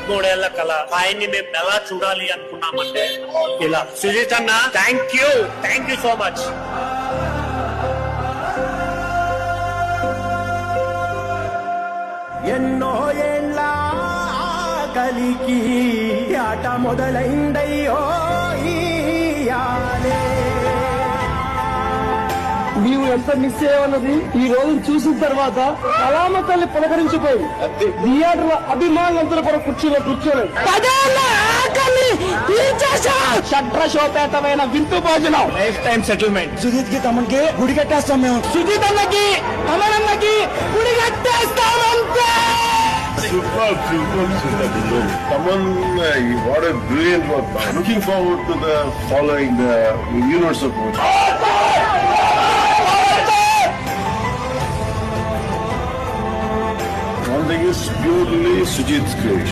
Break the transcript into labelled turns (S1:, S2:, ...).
S1: 13 కళ ఆయన్ని మేము ఎలా చూడాలి అనుకున్నామంటే ఇలా. సుజిత్ అన్న, థ్యాంక్ యూ సో మచ్.
S2: ఎన్నో ఏళ్ళ కలికి ఆట మొదలైందయ్యో ఇయాలే.
S3: నీవు ఎంత మిస్ అయ్యావన్నది ఈ రోజు చూసిన తర్వాత కళామ తల్లి పులకరించిపోయింది. థియేటర్ల అభిమానులందరూ కూడా కూర్చోలేదు. షడ్రశోపేతమైన విందు భోజనం, లైఫ్ టైం సెటిల్మెంట్.
S2: సుజిత్ కి తమకి గుడి కట్టేస్తాం మేము.
S3: సుజిత్ అన్నకి అమరన్నకి గుడి కట్టేస్తామంతే.
S4: Superb. Taman, what a brilliant work. I'm looking forward to the following the universe of movies. One thing is purely Sujit's creation.